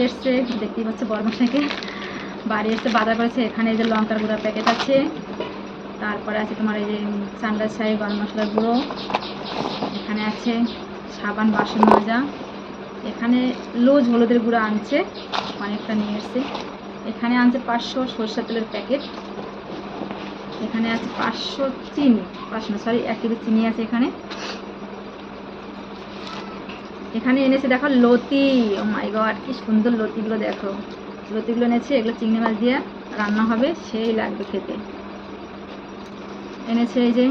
এসছে, দেখতেই পাচ্ছে বরমশাইকে। বাড়ি এসে বাজার করেছে। এখানে এই যে লঙ্কার গুঁড়ার প্যাকেট আছে, তারপরে আছে তোমার এই যে সানরাইজ শাহী গরম মশলার গুঁড়ো, এখানে আছে সাবান বাসন মাজা, এখানে লুজ হলুদের গুঁড়ো আনছে, অনেকটা নিয়ে এসছে। এখানে আনছে 500 সরষের তেলের প্যাকেট, এখানে আছে 500 চিনি, 1 কেজি চিনি আছে এখানে। এখানে এনেছে দেখো লতি, ও মাই গড কি সুন্দর লতিগুলো দেখো, লতিগুলো এনেছে। এগুলো চিংড়ি মাছ দিয়ে রান্না হবে, সেই লাগবে খেতে। এনেছে এই যে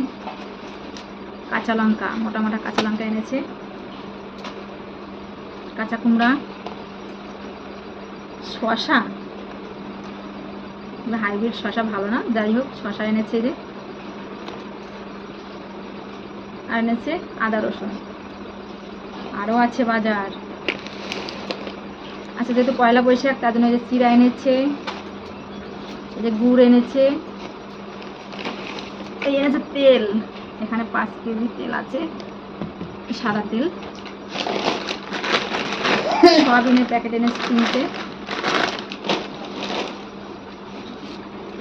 কাঁচা লঙ্কা, মোটা মোটা কাঁচা লঙ্কা এনেছে, কাঁচা কুমড়া, শশা, হাইব্রিড শশা ভালো না, যাই হোক শশা এনেছে যে, আর এনেছে আদা রসুন, আরও আছে বাজার। আচ্ছা যেহেতু পয়লা বৈশাখ তার জন্য এই যে চিড়া এনেছে, এই যে গুড় এনেছে, এই এনেছে তেল, এখানে 5 কেজি তেল আছে, সাদা তেল। সয়াবিনের প্যাকেট এনেছে 3টে,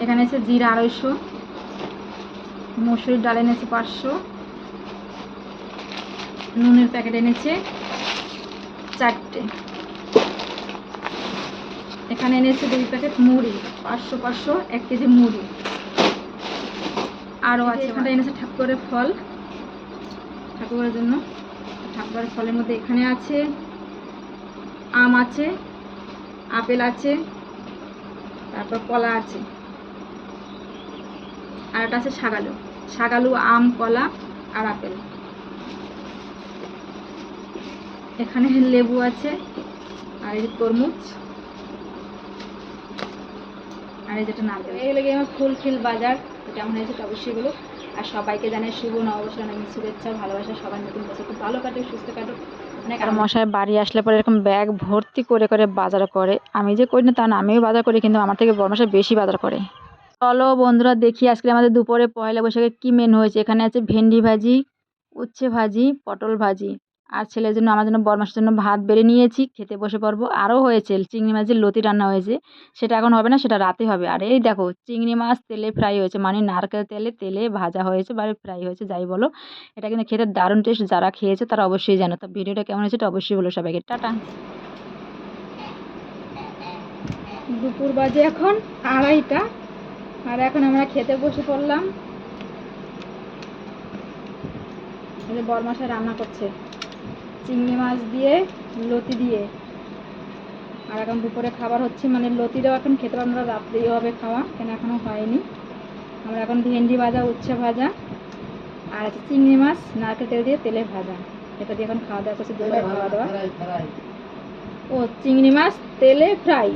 এখানে আছে জিরা 250, মসুরির ডাল এনেছে 500, নুনের প্যাকেট এনেছে 4টে, এখানে এনেছে 2 প্যাকেট মুড়ি, 500 1 কেজি মুড়ি। আরও আছে এখানে এনেছে ঠাকুরের ফল, ঠাকুরের জন্য ঠাকুরের ফলের মধ্যে এখানে আছে আম আছে, আপেল আছে, তারপর কলা আছে, আর একটা আছে শাকালু, শাকালু, আম, কলা আর আপেল। এখানে লেবু আছে, আর এই যে তরমুজ, আর এই যেটা নারকেল। এগুলো গিয়ে আমার ফুলফিল বাজার, কেমন হয়েছে অবশ্যই এগুলো। আর সবাইকে জানাই শুভ নববর্ষের অনেক শুভেচ্ছা, ভালোবাসা, সবার নতুন বছর খুব ভালো কাটুক, সুস্থ কাটুক। আর মশাই বাড়ি আসলে পরে এরকম ব্যাগ ভর্তি করে করে বাজার করে, আমি যে করি না তা না, আমিও বাজার করি, কিন্তু আমার থেকে বড়মশাই বেশি বাজার করে। চলো বন্ধুরা দেখি আজকে আমাদের দুপুরে পয়লা বৈশাখে কি মেনু হয়েছে। এখানে আছে ভেন্ডি ভাজি, উচ্ছে ভাজি, পটল ভাজি, আর ছেলের জন্য আমার জন্য বরমাসের জন্য ভাত বেড়ে নিয়েছি, খেতে বসে পড়বো। আরও হয়েছে চিংড়ি মাছের লতি রান্না হয়েছে, সেটা এখন হবে না, সেটা রাতে হবে। আর এই দেখো চিংড়ি মাছ তেলে ফ্রাই হয়েছে, মানে নারকেল তেলে তেলে ভাজা হয়েছে বা ফ্রাই হয়েছে, যাই বলো, এটা কিন্তু খেতে দারুণ টেস্ট। যারা খেয়েছে তারা অবশ্যই জানো। তো ভিডিওটা কেমন হয়েছে এটা অবশ্যই বলো সবাইকে। টাটা। দুপুর বাজে এখন 2:30, আর এখন আমরা খেতে বসে পড়লাম। বরমাসা রান্না করছে চিংড়ি মাছ দিয়ে, লতি দিয়ে। আর এখন দুপুরে খাবার হচ্ছে, মানে লতিটাও এখন খেতে পারবো না, রাত্রেই হবে খাওয়া, কেন এখনও হয়নি। আমরা এখন ভেন্ডি ভাজা, উচ্ছে ভাজা, আর আছে চিংড়ি মাছ নারকেল তেল দিয়ে তেলে ভাজা, এটা দিয়ে এখন খাওয়া দাওয়া করছে, দুপুরে খাওয়া দাওয়া। ও চিংড়ি মাছ তেলে ফ্রাই।